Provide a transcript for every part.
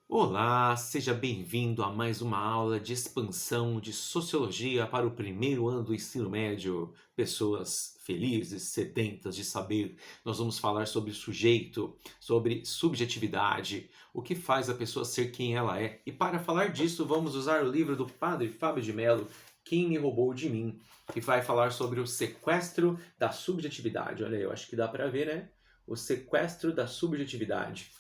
Olá, seja bem-vindo a mais uma aula de expansão de Sociologia para o primeiro ano do ensino médio. Pessoas felizes, sedentas de saber. Nós vamos falar sobre sujeito, sobre subjetividade, o que faz a pessoa ser quem ela é. E para falar disso, vamos usar o livro do Padre Fábio de Mello, Quem Me Roubou de Mim, que vai falar sobre o sequestro da subjetividade. Olha aí, eu acho que dá para ver, né? O sequestro da subjetividade.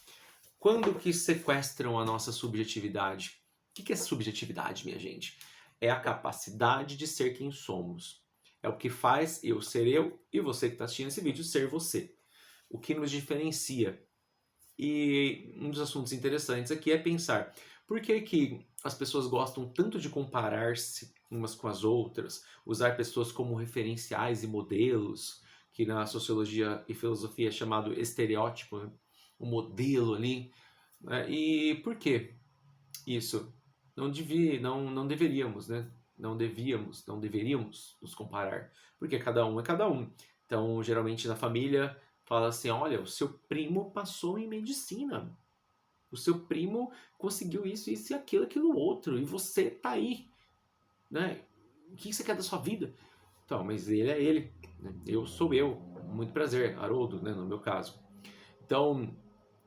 Quando que sequestram a nossa subjetividade? O que é subjetividade, minha gente? É a capacidade de ser quem somos. É o que faz eu ser eu e você que está assistindo esse vídeo ser você. O que nos diferencia. E um dos assuntos interessantes aqui é pensar por que que as pessoas gostam tanto de comparar-se umas com as outras, usar pessoas como referenciais e modelos, que na sociologia e filosofia é chamado estereótipo, né? O modelo ali, né? E por que isso? Não deveríamos, né? Não deveríamos nos comparar, porque cada um é cada um. Então, geralmente na família fala assim: olha, o seu primo passou em medicina, o seu primo conseguiu isso e aquilo, aquilo outro, e você tá aí, né? O que você quer da sua vida? Então, mas ele é ele, né? Eu sou eu. Muito prazer, Haroldo, né? No meu caso. Então,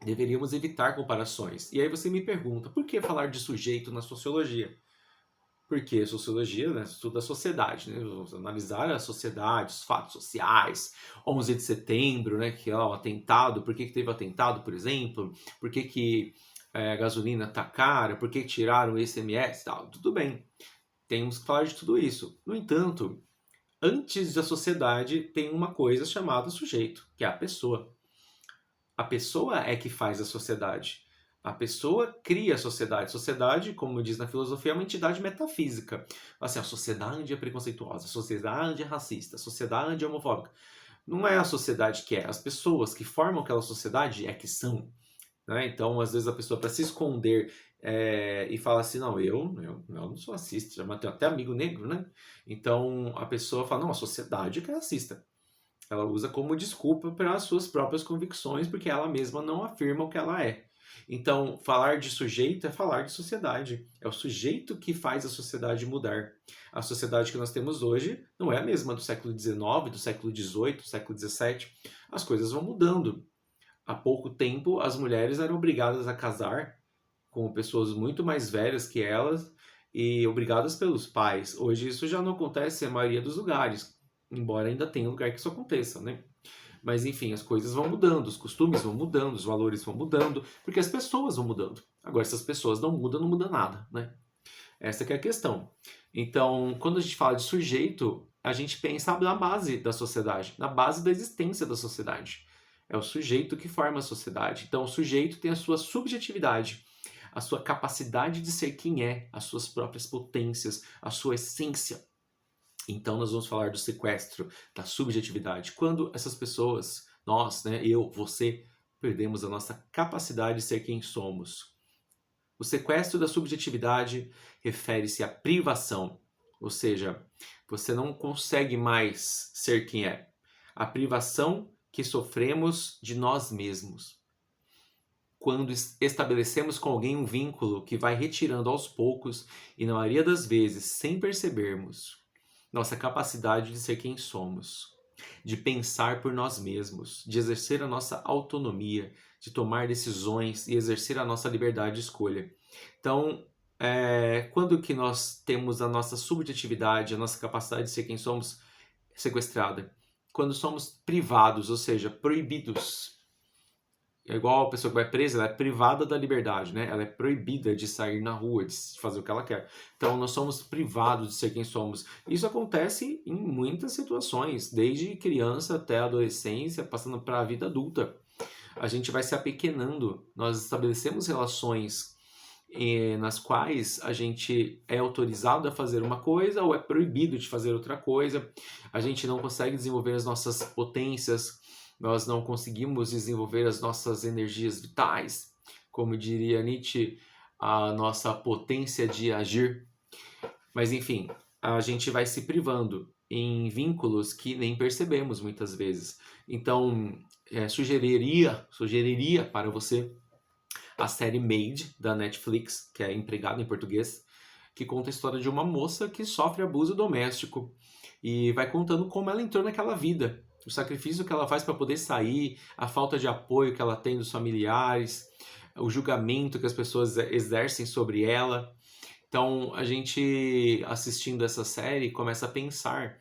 deveríamos evitar comparações. E aí você me pergunta, por que falar de sujeito na sociologia? Porque sociologia, né, estuda a sociedade, né? Vamos analisar a sociedade, os fatos sociais, 11 de setembro, né, que é o atentado, por que que teve atentado, por exemplo, por que que a gasolina está cara, por que que tiraram o ICMS, tal, tudo bem, temos que falar de tudo isso. No entanto, antes da sociedade tem uma coisa chamada sujeito, que é a pessoa. A pessoa é que faz a sociedade. A pessoa cria a sociedade. Sociedade, como diz na filosofia, é uma entidade metafísica. Assim, a sociedade é preconceituosa, a sociedade é racista, a sociedade é homofóbica. Não é a sociedade que é, as pessoas que formam aquela sociedade é que são. Né? Então, às vezes, a pessoa, para se esconder e fala assim: não, eu não sou racista, já matei até amigo negro, né? Então, a pessoa fala: não, a sociedade que é racista. Ela usa como desculpa para as suas próprias convicções, porque ela mesma não afirma o que ela é. Então, falar de sujeito é falar de sociedade. É o sujeito que faz a sociedade mudar. A sociedade que nós temos hoje não é a mesma do século XIX, do século XVIII, do século XVII. As coisas vão mudando. Há pouco tempo, as mulheres eram obrigadas a casar com pessoas muito mais velhas que elas e obrigadas pelos pais. Hoje isso já não acontece em maioria dos lugares, embora ainda tenha lugar que isso aconteça, né? Mas enfim, as coisas vão mudando, os costumes vão mudando, os valores vão mudando, porque as pessoas vão mudando. Agora, se as pessoas não mudam, não muda nada, né? Essa que é a questão. Então, quando a gente fala de sujeito, a gente pensa na base da sociedade, na base da existência da sociedade. É o sujeito que forma a sociedade. Então, o sujeito tem a sua subjetividade, a sua capacidade de ser quem é, as suas próprias potências, a sua essência. Então, nós vamos falar do sequestro da subjetividade. Quando essas pessoas, nós, né, eu, você, perdemos a nossa capacidade de ser quem somos. O sequestro da subjetividade refere-se à privação, ou seja, você não consegue mais ser quem é. A privação que sofremos de nós mesmos. Quando estabelecemos com alguém um vínculo que vai retirando aos poucos e, na maioria das vezes, sem percebermos, nossa capacidade de ser quem somos, de pensar por nós mesmos, de exercer a nossa autonomia, de tomar decisões e exercer a nossa liberdade de escolha. Então, quando que nós temos a nossa subjetividade, a nossa capacidade de ser quem somos sequestrada? Quando somos privados, ou seja, proibidos. É igual a pessoa que vai presa, ela é privada da liberdade, né? Ela é proibida de sair na rua, de fazer o que ela quer. Então, nós somos privados de ser quem somos. Isso acontece em muitas situações, desde criança até a adolescência, passando para a vida adulta. A gente vai se apequenando. Nós estabelecemos relações nas quais a gente é autorizado a fazer uma coisa ou é proibido de fazer outra coisa. A gente não consegue desenvolver as nossas potências, nós não conseguimos desenvolver as nossas energias vitais, como diria Nietzsche, a nossa potência de agir. Mas enfim, a gente vai se privando em vínculos que nem percebemos muitas vezes. Então, sugeriria para você a série Maid, da Netflix, que é Empregado em português, que conta a história de uma moça que sofre abuso doméstico e vai contando como ela entrou naquela vida, o sacrifício que ela faz para poder sair, a falta de apoio que ela tem dos familiares, o julgamento que as pessoas exercem sobre ela. Então, a gente assistindo essa série começa a pensar.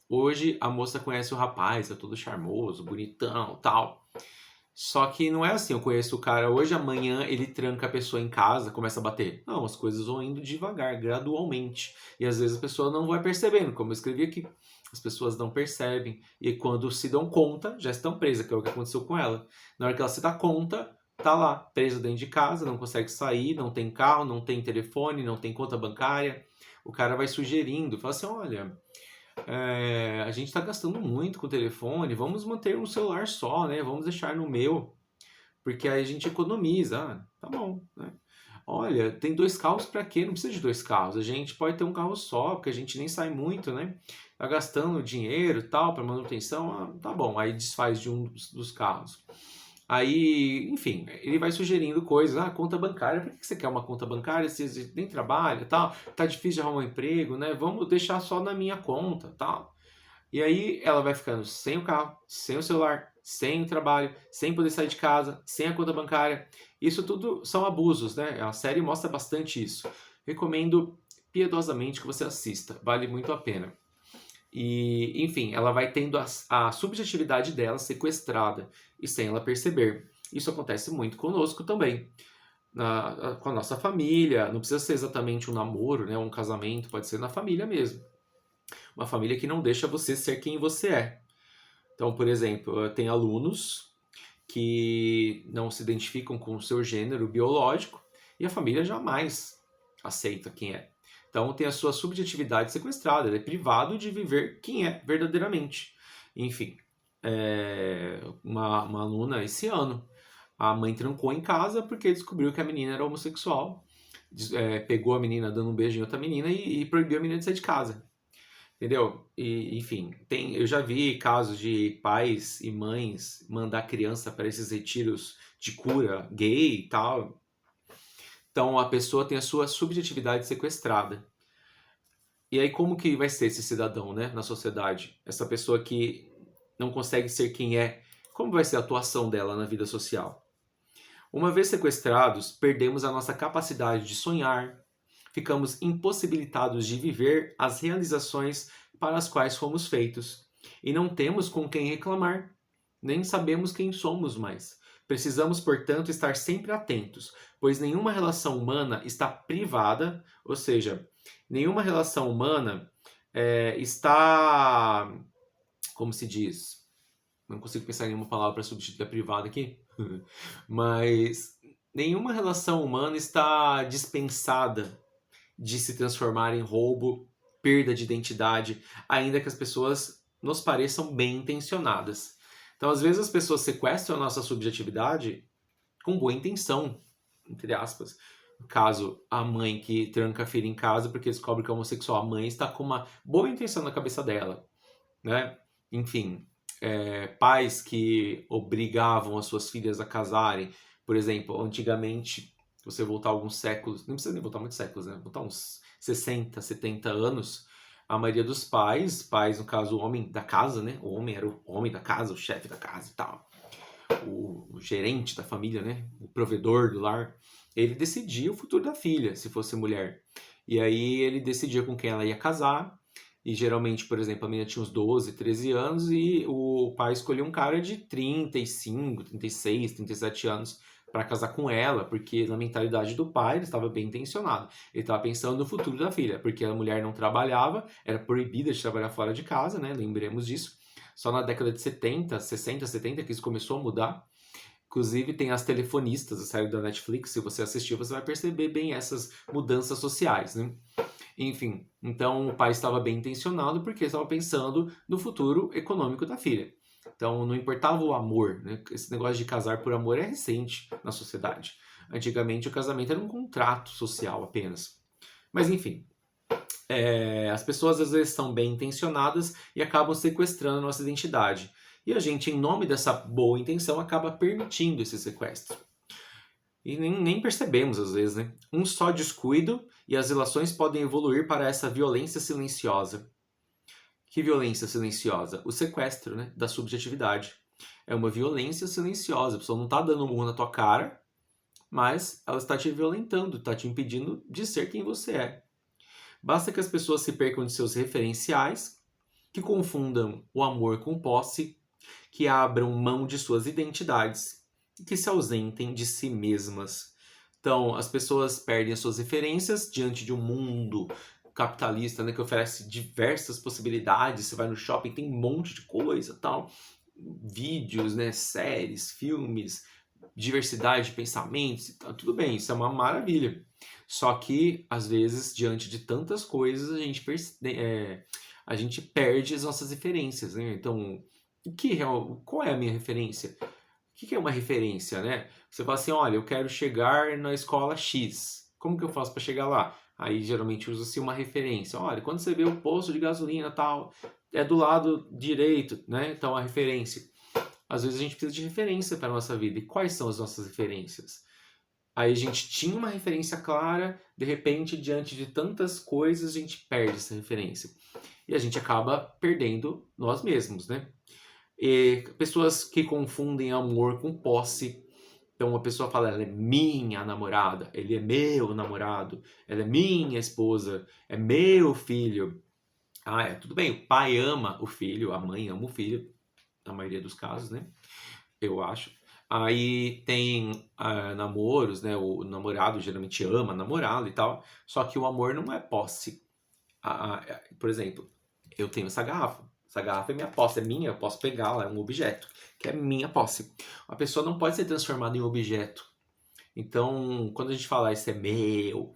Hoje a moça conhece o rapaz, é todo charmoso, bonitão, tal. Só que não é assim, eu conheço o cara hoje, amanhã ele tranca a pessoa em casa, começa a bater. Não, as coisas vão indo devagar, gradualmente. E às vezes a pessoa não vai percebendo, como eu escrevi aqui. As pessoas não percebem. E quando se dão conta, já estão presas, que é o que aconteceu com ela. Na hora que ela se dá conta, tá lá, presa dentro de casa, não consegue sair, não tem carro, não tem telefone, não tem conta bancária. O cara vai sugerindo, fala assim, olha, a gente está gastando muito com o telefone, vamos manter um celular só, né? Vamos deixar no meu, porque aí a gente economiza. Ah, tá bom, né? Olha, tem 2 carros para quê? Não precisa de 2 carros. A gente pode ter um carro só, porque a gente nem sai muito, né? Tá gastando dinheiro e tal para manutenção. Ah, tá bom. Aí desfaz de um dos carros. Aí, enfim, ele vai sugerindo coisas. Ah, conta bancária. Por que você quer uma conta bancária se você nem trabalha e tal? Tá difícil de arrumar um emprego, né? Vamos deixar só na minha conta, tal. E aí ela vai ficando sem o carro, sem o celular, sem o trabalho, sem poder sair de casa, sem a conta bancária. Isso tudo são abusos, né? A série mostra bastante isso. Recomendo piedosamente que você assista, vale muito a pena. E, enfim, ela vai tendo a subjetividade dela sequestrada e sem ela perceber. Isso acontece muito conosco também. Com a nossa família, não precisa ser exatamente um namoro, né, um casamento, pode ser na família mesmo. Uma família que não deixa você ser quem você é. Então, por exemplo, tem alunos que não se identificam com o seu gênero biológico e a família jamais aceita quem é. Então tem a sua subjetividade sequestrada, ele é privado de viver quem é verdadeiramente. Enfim, uma aluna esse ano, a mãe trancou em casa porque descobriu que a menina era homossexual, pegou a menina dando um beijo em outra menina e proibiu a menina de sair de casa. Entendeu? E, enfim, eu já vi casos de pais e mães mandar criança para esses retiros de cura gay e tal. Então a pessoa tem a sua subjetividade sequestrada. E aí como que vai ser esse cidadão, né, na sociedade? Essa pessoa que não consegue ser quem é, como vai ser a atuação dela na vida social? Uma vez sequestrados, perdemos a nossa capacidade de sonhar, ficamos impossibilitados de viver as realizações para as quais fomos feitos, e não temos com quem reclamar, nem sabemos quem somos mais. Precisamos, portanto, estar sempre atentos, pois nenhuma relação humana está privada, ou seja, nenhuma relação humana está, como se diz, não consigo pensar em nenhuma palavra para substituir a privada aqui, mas nenhuma relação humana está dispensada de se transformar em roubo, perda de identidade, ainda que as pessoas nos pareçam bem intencionadas. Então, às vezes as pessoas sequestram a nossa subjetividade com boa intenção, entre aspas. No caso, a mãe que tranca a filha em casa porque descobre que é homossexual, a mãe está com uma boa intenção na cabeça dela, né? Enfim, pais que obrigavam as suas filhas a casarem. Por exemplo, antigamente, se você voltar alguns séculos, não precisa nem voltar muitos séculos, né? Voltar uns 60, 70 anos, a maioria dos pais, no caso, o homem da casa, né? O homem era o homem da casa, o chefe da casa e tal. O gerente da família, né? O provedor do lar. Ele decidia o futuro da filha, se fosse mulher. E aí ele decidia com quem ela ia casar. E geralmente, por exemplo, a menina tinha uns 12, 13 anos e o pai escolheu um cara de 35, 36, 37 anos para casar com ela, porque na mentalidade do pai ele estava bem intencionado. Ele estava pensando no futuro da filha, porque a mulher não trabalhava, era proibida de trabalhar fora de casa, né? Lembremos disso. Só na década de 70, 60, 70 que isso começou a mudar. Inclusive tem as telefonistas, a série da Netflix, se você assistir, você vai perceber bem essas mudanças sociais, né? Enfim, então o pai estava bem intencionado porque estava pensando no futuro econômico da filha. Então não importava o amor, né? Esse negócio de casar por amor é recente na sociedade. Antigamente o casamento era um contrato social apenas. Mas enfim, as pessoas às vezes são bem intencionadas e acabam sequestrando a nossa identidade. E a gente, em nome dessa boa intenção, acaba permitindo esse sequestro. E nem percebemos às vezes, né? Um só descuido e as relações podem evoluir para essa violência silenciosa. Que violência silenciosa? O sequestro, né, da subjetividade. É uma violência silenciosa. A pessoa não está dando um murro na tua cara, mas ela está te violentando, está te impedindo de ser quem você é. Basta que as pessoas se percam de seus referenciais, que confundam o amor com posse, que abram mão de suas identidades e que se ausentem de si mesmas. Então, as pessoas perdem as suas referências diante de um mundo capitalista, né, que oferece diversas possibilidades. Você vai no shopping, tem um monte de coisa, tal, vídeos, né, séries, filmes, diversidade de pensamentos, tudo bem, isso é uma maravilha. Só que, às vezes, diante de tantas coisas, a gente perde as nossas referências, né? Então, qual é a minha referência? O que é uma referência, né? Você fala assim, olha, eu quero chegar na escola X. Como que eu faço para chegar lá? Aí, geralmente, usa-se uma referência. Olha, quando você vê o posto de gasolina tal, é do lado direito, né? Então, a referência. Às vezes a gente precisa de referência para a nossa vida. E quais são as nossas referências? Aí a gente tinha uma referência clara, de repente, diante de tantas coisas, a gente perde essa referência. E a gente acaba perdendo nós mesmos, né? E pessoas que confundem amor com posse. Então, uma pessoa fala, ela é minha namorada, ele é meu namorado, ela é minha esposa, é meu filho. Ah, tudo bem, o pai ama o filho, a mãe ama o filho, na maioria dos casos, né? Eu acho. Aí tem namoros, né? O namorado geralmente ama a namorada e tal. Só que o amor não é posse. Por exemplo, eu tenho essa garrafa. Essa garrafa é minha posse, é minha, eu posso pegá-la, é um objeto, que é minha posse. A pessoa não pode ser transformada em objeto. Então, quando a gente fala isso é meu,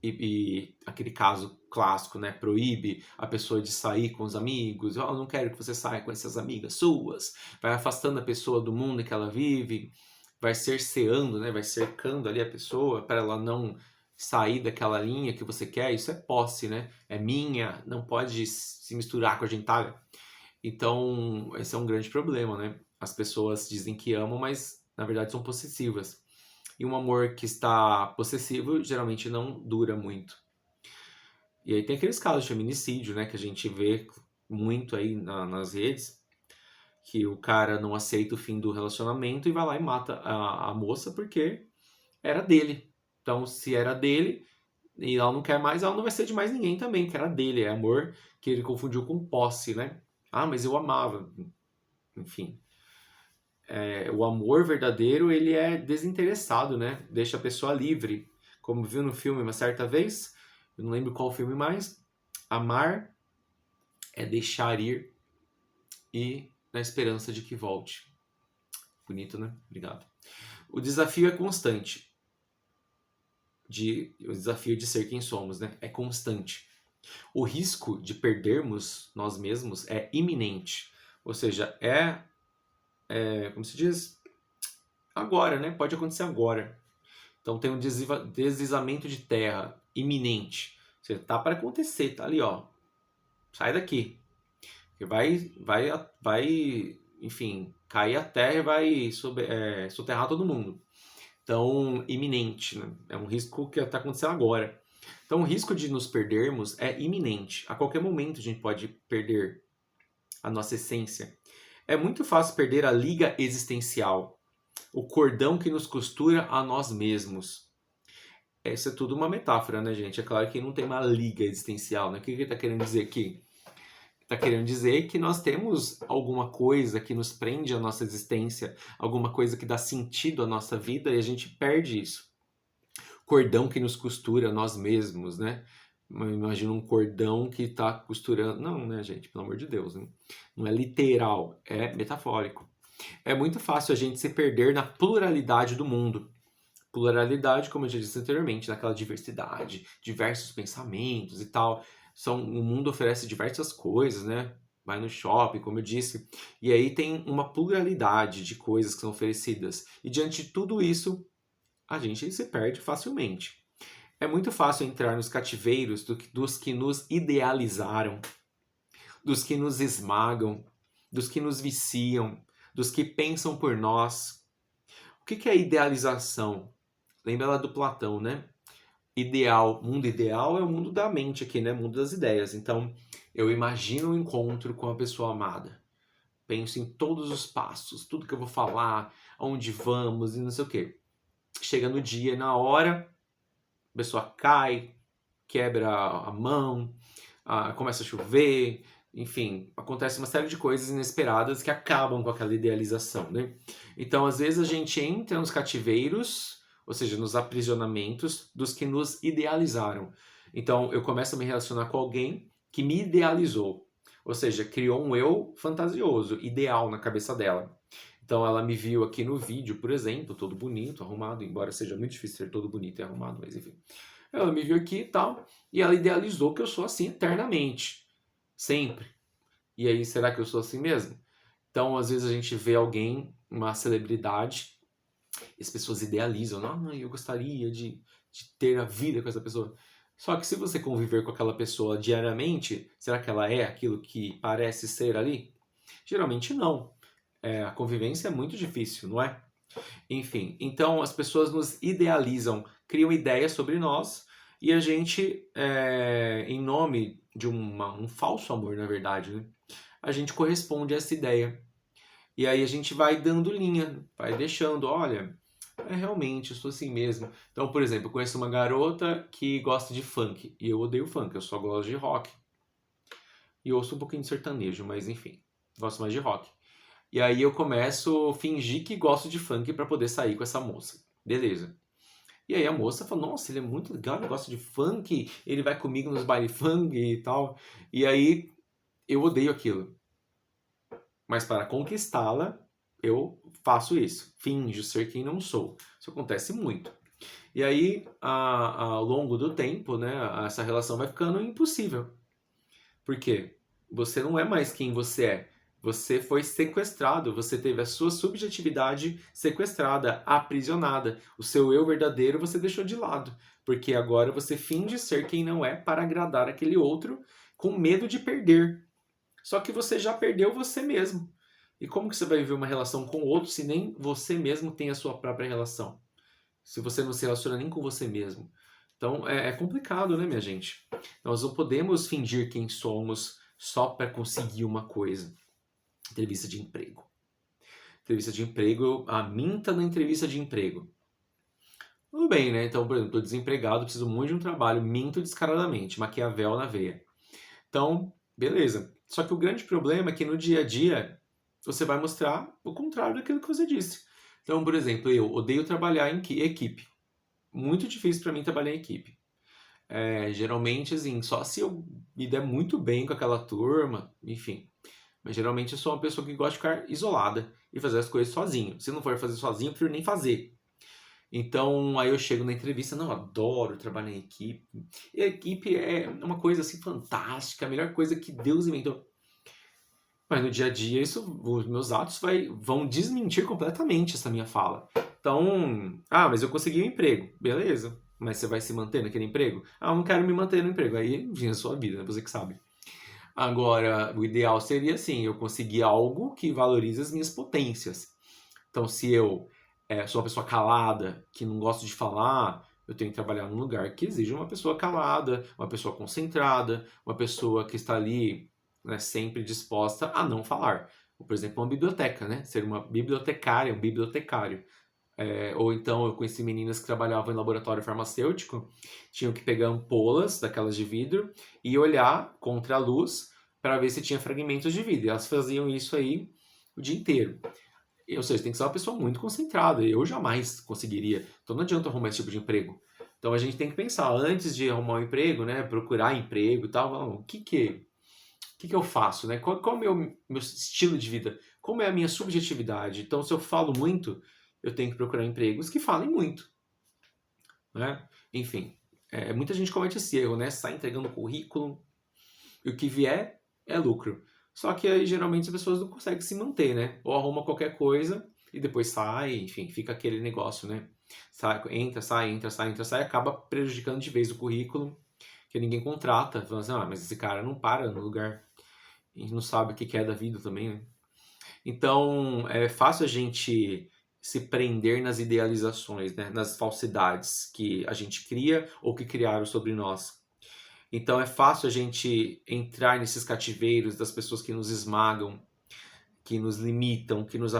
e aquele caso clássico, né, proíbe a pessoa de sair com os amigos, eu não quero que você saia com essas amigas suas, vai afastando a pessoa do mundo em que ela vive, vai cerceando, né, vai cercando ali a pessoa para ela não sair daquela linha que você quer, isso é posse, né, é minha, não pode se misturar com a gentalha. Então, esse é um grande problema, né, as pessoas dizem que amam, mas na verdade são possessivas. E um amor que está possessivo geralmente não dura muito. E aí tem aqueles casos de feminicídio, né, que a gente vê muito aí nas redes, que o cara não aceita o fim do relacionamento e vai lá e mata a moça porque era dele. Então, se era dele e ela não quer mais, ela não vai ser de mais ninguém também, que era dele. É amor que ele confundiu com posse, né? Ah, mas eu amava. Enfim, o amor verdadeiro, ele é desinteressado, né? Deixa a pessoa livre. Como viu no filme uma certa vez, eu não lembro qual filme mais, amar é deixar ir e na esperança de que volte. Bonito, né? Obrigado. O desafio é constante. O desafio de ser quem somos, né? É constante. O risco de perdermos nós mesmos é iminente. Ou seja, como se diz, agora, né? Pode acontecer agora. Então tem um deslizamento de terra iminente. Você tá para acontecer, tá ali, ó. Sai daqui. Porque enfim, cair a terra e vai soterrar todo mundo. Então, iminente, né? É um risco que está acontecendo agora. Então, o risco de nos perdermos é iminente. A qualquer momento a gente pode perder a nossa essência. É muito fácil perder a liga existencial, o cordão que nos costura a nós mesmos. Isso é tudo uma metáfora, né, gente? É claro que não tem uma liga existencial, né? O que ele está querendo dizer aqui? Está querendo dizer que nós temos alguma coisa que nos prende à nossa existência, alguma coisa que dá sentido à nossa vida e a gente perde isso. Cordão que nos costura nós mesmos, né? Imagina um cordão que está costurando. Não, né, gente? Pelo amor de Deus, né? Não é literal, é metafórico. É muito fácil a gente se perder na pluralidade do mundo. Pluralidade, como eu já disse anteriormente, naquela diversidade, diversos pensamentos e tal. O mundo oferece diversas coisas, né? Vai no shopping, como eu disse, e aí tem uma pluralidade de coisas que são oferecidas. E diante de tudo isso, a gente se perde facilmente. É muito fácil entrar nos cativeiros dos que nos idealizaram, dos que nos esmagam, dos que nos viciam, dos que pensam por nós. O que é idealização? lembra lá do Platão, né? Ideal, mundo ideal é o mundo da mente aqui, né? Mundo das ideias. Então, eu imagino um encontro com a pessoa amada. Penso em todos os passos, tudo que eu vou falar, aonde vamos e não sei o quê. Chega no dia, na hora, a pessoa cai, quebra a mão, começa a chover, enfim, acontece uma série de coisas inesperadas que acabam com aquela idealização, né? Então, às vezes a gente entra nos cativeiros, ou seja, nos aprisionamentos dos que nos idealizaram. Então, eu começo a me relacionar com alguém que me idealizou, ou seja, criou um eu fantasioso, ideal na cabeça dela. Então, ela me viu aqui no vídeo, por exemplo, todo bonito, arrumado, embora seja muito difícil ser todo bonito e arrumado, mas enfim. Ela me viu aqui e tal, e ela idealizou que eu sou assim eternamente, sempre. E aí, será que eu sou assim mesmo? Então, às vezes a gente vê alguém, uma celebridade, e as pessoas idealizam, não, eu gostaria de ter a vida com essa pessoa. Só que se você conviver com aquela pessoa diariamente, será que ela é aquilo que parece ser ali? Geralmente não. A convivência é muito difícil, não é? Enfim, então as pessoas nos idealizam, criam ideias sobre nós e a gente, em nome de um falso amor, na verdade, né? A gente corresponde a essa ideia. E aí a gente vai dando linha, vai deixando, olha, realmente, eu sou assim mesmo. Então, por exemplo, eu conheço uma garota que gosta de funk e eu odeio funk, eu só gosto de rock. E ouço um pouquinho de sertanejo, mas enfim, gosto mais de rock. E aí eu começo a fingir que gosto de funk para poder sair com essa moça. Beleza. E aí a moça fala, nossa, ele é muito legal, ele gosta de funk, ele vai comigo nos baile funk e tal. E aí eu odeio aquilo. Mas para conquistá-la, eu faço isso. Finjo ser quem não sou. Isso acontece muito. E aí, ao longo do tempo, né, essa relação vai ficando impossível. Por quê? Você não é mais quem você é. Você foi sequestrado, você teve a sua subjetividade sequestrada, aprisionada. O seu eu verdadeiro você deixou de lado, porque agora você finge ser quem não é para agradar aquele outro com medo de perder. Só que você já perdeu você mesmo. E como que você vai viver uma relação com o outro se nem você mesmo tem a sua própria relação? Se você não se relaciona nem com você mesmo. Então é complicado, né, minha gente? Nós não podemos fingir quem somos só para conseguir uma coisa. Entrevista de emprego. Entrevista de emprego, minta na entrevista de emprego. Tudo bem, né? Então, por exemplo, estou desempregado, preciso muito de um trabalho, minto descaradamente, Maquiavel na veia. Então, beleza. Só que o grande problema é que no dia a dia você vai mostrar o contrário daquilo que você disse. Então, por exemplo, eu odeio trabalhar em equipe. Muito difícil para mim trabalhar em equipe. Geralmente, assim, só se eu me der muito bem com aquela turma, enfim. Mas geralmente eu sou uma pessoa que gosta de ficar isolada e fazer as coisas sozinho. Se não for fazer sozinho, eu prefiro nem fazer. Então, aí eu chego na entrevista, não, eu adoro trabalhar em equipe. E a equipe é uma coisa assim fantástica, a melhor coisa que Deus inventou. Mas no dia a dia, os meus atos vão desmentir completamente essa minha fala. Então, mas eu consegui um emprego. Beleza. Mas você vai se manter naquele emprego? Eu não quero me manter no emprego. Aí vinha a sua vida, né? Você que sabe. Agora, o ideal seria assim, eu conseguir algo que valorize as minhas potências. Então, se eu sou uma pessoa calada, que não gosto de falar, eu tenho que trabalhar num lugar que exige uma pessoa calada, uma pessoa concentrada, uma pessoa que está ali, né, sempre disposta a não falar. Por exemplo, uma biblioteca, né? Ser uma bibliotecária, um bibliotecário. Ou então eu conheci meninas que trabalhavam em laboratório farmacêutico, tinham que pegar ampolas daquelas de vidro e olhar contra a luz para ver se tinha fragmentos de vidro. E elas faziam isso aí o dia inteiro. Ou seja, tem que ser uma pessoa muito concentrada. Eu jamais conseguiria. Então não adianta arrumar esse tipo de emprego. Então a gente tem que pensar, antes de arrumar um emprego, né? Procurar emprego e tal, o que eu faço, né? Qual é o meu estilo de vida? Como é a minha subjetividade? Então, se eu falo muito, eu tenho que procurar empregos que falem muito, né? Enfim, muita gente comete esse erro, né? Sai entregando currículo e o que vier é lucro. Só que aí geralmente as pessoas não conseguem se manter, né? Ou arruma qualquer coisa e depois sai, enfim, fica aquele negócio, né? Sai, entra, sai, entra, sai, entra, sai, acaba prejudicando de vez o currículo, que ninguém contrata. Falando assim, mas esse cara não para no lugar. A gente não sabe o que é da vida também, né? Então, é fácil a gente se prender nas idealizações, né? Nas falsidades que a gente cria ou que criaram sobre nós. Então é fácil a gente entrar nesses cativeiros das pessoas que nos esmagam, que nos limitam, que nos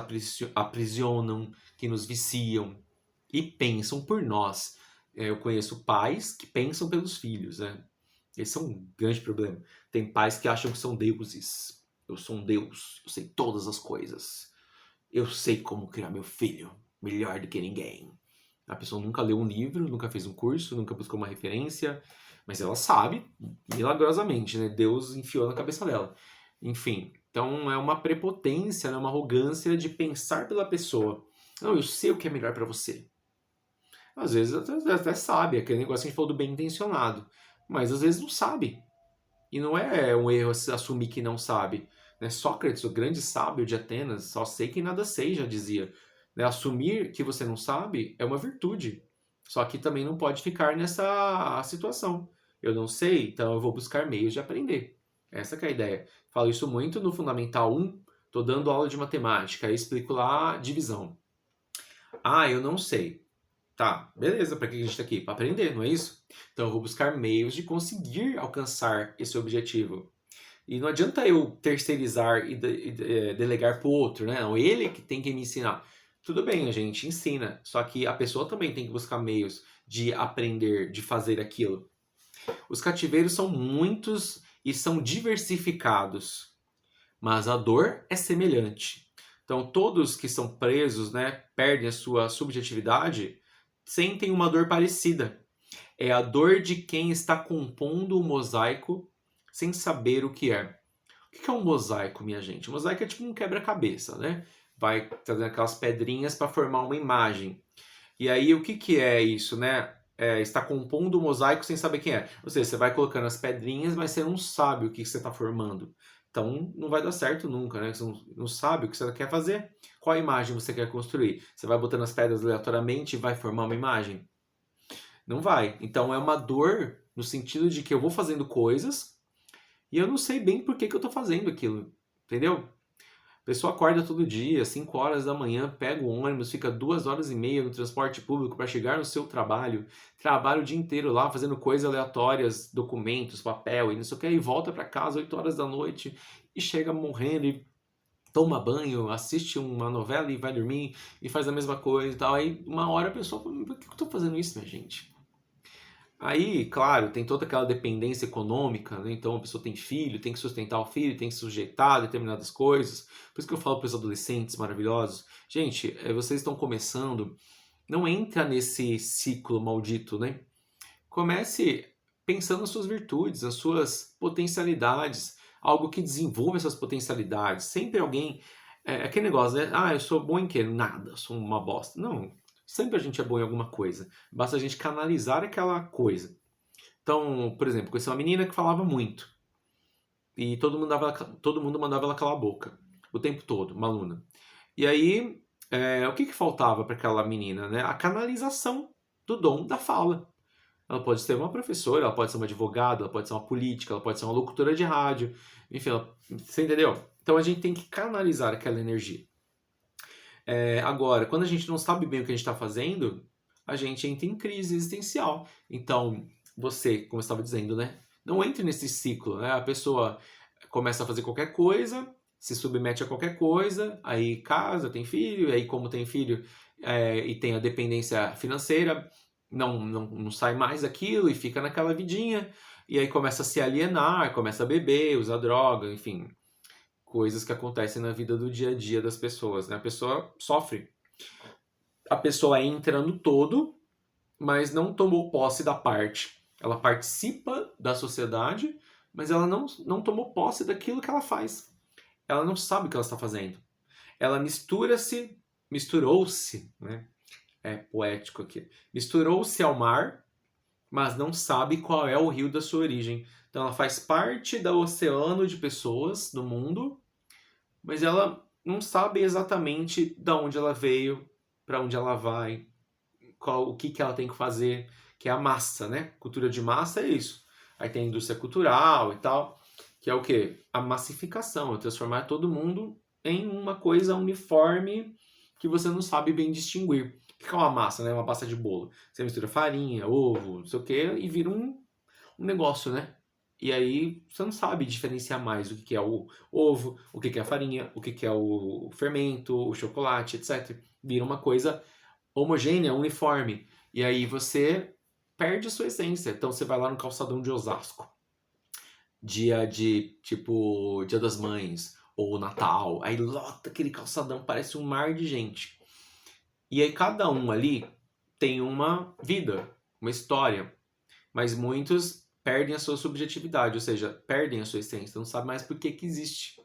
aprisionam, que nos viciam e pensam por nós. Eu conheço pais que pensam pelos filhos, né? Esse é um grande problema. Tem pais que acham que são deuses. Eu sou um deus, eu sei todas as coisas. Eu sei como criar meu filho melhor do que ninguém. A pessoa nunca leu um livro, nunca fez um curso, nunca buscou uma referência, mas ela sabe, milagrosamente, né? Deus enfiou na cabeça dela. Enfim, então é uma prepotência, né? Uma arrogância de pensar pela pessoa. Não, eu sei o que é melhor para você. Às vezes até sabe, aquele negócio que a gente falou do bem intencionado, mas às vezes não sabe. E não é um erro assumir que não sabe. Né? Sócrates, o grande sábio de Atenas, só sei que nada sei, já dizia. Né? Assumir que você não sabe é uma virtude. Só que também não pode ficar nessa situação. Eu não sei, então eu vou buscar meios de aprender. Essa que é a ideia. Falo isso muito no Fundamental 1, estou dando aula de matemática, aí explico lá a divisão. Ah, eu não sei. Tá, beleza, para que a gente está aqui? Para aprender, não é isso? Então eu vou buscar meios de conseguir alcançar esse objetivo. E não adianta eu terceirizar e delegar para o outro, né? Não, ele que tem que me ensinar. Tudo bem, a gente ensina, só que a pessoa também tem que buscar meios de aprender, de fazer aquilo. Os cativeiros são muitos e são diversificados, mas a dor é semelhante. Então, todos que são presos, né, perdem a sua subjetividade, sentem uma dor parecida. É a dor de quem está compondo o mosaico sem saber o que é. O que é um mosaico, minha gente? O mosaico é tipo um quebra-cabeça, né? Vai trazendo aquelas pedrinhas para formar uma imagem. E aí, o que é isso, né? Está compondo o mosaico sem saber quem é. Ou seja, você vai colocando as pedrinhas, mas você não sabe o que você está formando. Então, não vai dar certo nunca, né? Você não sabe o que você quer fazer. Qual imagem você quer construir? Você vai botando as pedras aleatoriamente e vai formar uma imagem? Não vai. Então, é uma dor no sentido de que eu vou fazendo coisas e eu não sei bem por que eu estou fazendo aquilo. Entendeu? A pessoa acorda todo dia, 5 horas da manhã, pega o ônibus, fica 2 horas e meia no transporte público para chegar no seu trabalho, trabalha o dia inteiro lá fazendo coisas aleatórias, documentos, papel e não sei o que, e volta para casa 8 horas da noite e chega morrendo e toma banho, assiste uma novela e vai dormir e faz a mesma coisa e tal. Aí uma hora a pessoa fala, por que eu estou fazendo isso, minha gente? Aí, claro, tem toda aquela dependência econômica, né? Então a pessoa tem filho, tem que sustentar o filho, tem que sujeitar a determinadas coisas. Por isso que eu falo para os adolescentes maravilhosos, gente, vocês estão começando, não entra nesse ciclo maldito, né? Comece pensando nas suas virtudes, nas suas potencialidades, algo que desenvolva essas potencialidades. Sempre alguém, aquele negócio, né? Ah, eu sou bom em quê? Nada, sou uma bosta. Não, sempre a gente é bom em alguma coisa. Basta a gente canalizar aquela coisa. Então, por exemplo, conheci uma menina que falava muito. E todo mundo mandava ela calar a boca. O tempo todo, uma aluna. E aí, o que faltava para aquela menina, né? A canalização do dom da fala. Ela pode ser uma professora, ela pode ser uma advogada, ela pode ser uma política, ela pode ser uma locutora de rádio. Enfim, você entendeu? Então a gente tem que canalizar aquela energia. Agora, quando a gente não sabe bem o que a gente está fazendo, a gente entra em crise existencial. Então, você, como eu estava dizendo, né? Não entre nesse ciclo, né? A pessoa começa a fazer qualquer coisa, se submete a qualquer coisa, aí casa, tem filho, aí como tem filho e tem a dependência financeira, não sai mais daquilo e fica naquela vidinha, e aí começa a se alienar, começa a beber, usar droga, enfim, coisas que acontecem na vida do dia a dia das pessoas, né? A pessoa sofre. A pessoa entra no todo, mas não tomou posse da parte. Ela participa da sociedade, mas ela não tomou posse daquilo que ela faz. Ela não sabe o que ela está fazendo. Ela misturou-se, né? É poético aqui. Misturou-se ao mar, mas não sabe qual é o rio da sua origem. Então ela faz parte do oceano de pessoas do mundo, mas ela não sabe exatamente de onde ela veio, para onde ela vai, o que ela tem que fazer, que é a massa, né? Cultura de massa é isso. Aí tem a indústria cultural e tal, que é o quê? A massificação, é transformar todo mundo em uma coisa uniforme, que você não sabe bem distinguir. O que é uma massa, né? Uma massa de bolo. Você mistura farinha, ovo, não sei o quê, e vira um negócio, né? E aí você não sabe diferenciar mais o que é o ovo, o que é a farinha, o que é o fermento, o chocolate, etc. Vira uma coisa homogênea, uniforme. E aí você perde a sua essência. Então você vai lá no calçadão de Osasco, dia de, tipo, Dia das Mães ou Natal, aí lota aquele calçadão, parece um mar de gente. E aí cada um ali tem uma vida, uma história, mas muitos perdem a sua subjetividade, ou seja, perdem a sua essência, não sabe mais por que que existe.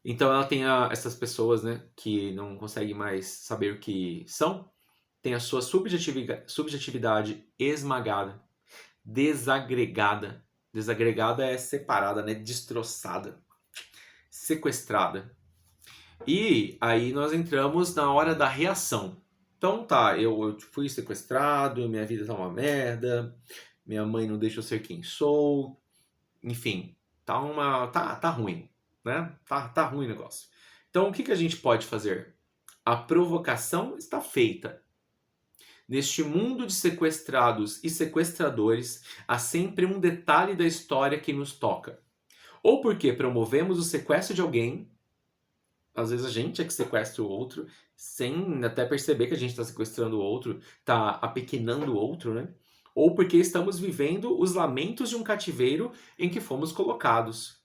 Então ela tem essas pessoas, né, que não conseguem mais saber o que são, tem a sua subjetividade esmagada, desagregada. Desagregada é separada, né, destroçada, sequestrada. E aí nós entramos na hora da reação. Então tá, eu fui sequestrado, minha vida tá uma merda, minha mãe não deixa eu ser quem sou, enfim, tá ruim, né? Tá ruim o negócio. Então o que que a gente pode fazer? A provocação está feita. Neste mundo de sequestrados e sequestradores, há sempre um detalhe da história que nos toca. Ou porque promovemos o sequestro de alguém, às vezes a gente é que sequestra o outro, sem até perceber que a gente está sequestrando o outro, está apequenando o outro, né? Ou porque estamos vivendo os lamentos de um cativeiro em que fomos colocados.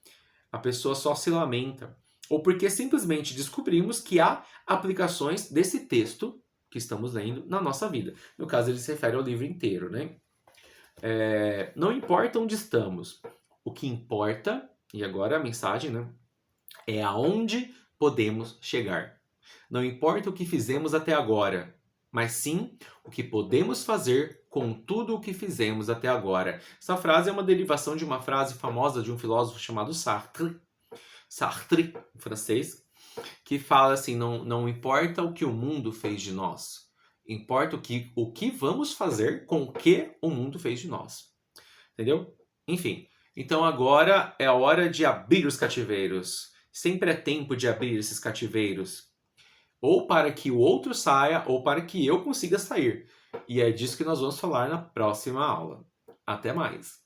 A pessoa só se lamenta. Ou porque simplesmente descobrimos que há aplicações desse texto que estamos lendo na nossa vida. No caso, ele se refere ao livro inteiro, né? Não importa onde estamos. O que importa, e agora a mensagem, né? É aonde podemos chegar. Não importa o que fizemos até agora, mas sim o que podemos fazer com tudo o que fizemos até agora. Essa frase é uma derivação de uma frase famosa de um filósofo chamado Sartre, em francês, que fala assim: não importa o que o mundo fez de nós, importa o que vamos fazer com o que o mundo fez de nós. Entendeu? Enfim, então agora é a hora de abrir os cativeiros. Sempre é tempo de abrir esses cativeiros. Ou para que o outro saia, ou para que eu consiga sair. E é disso que nós vamos falar na próxima aula. Até mais!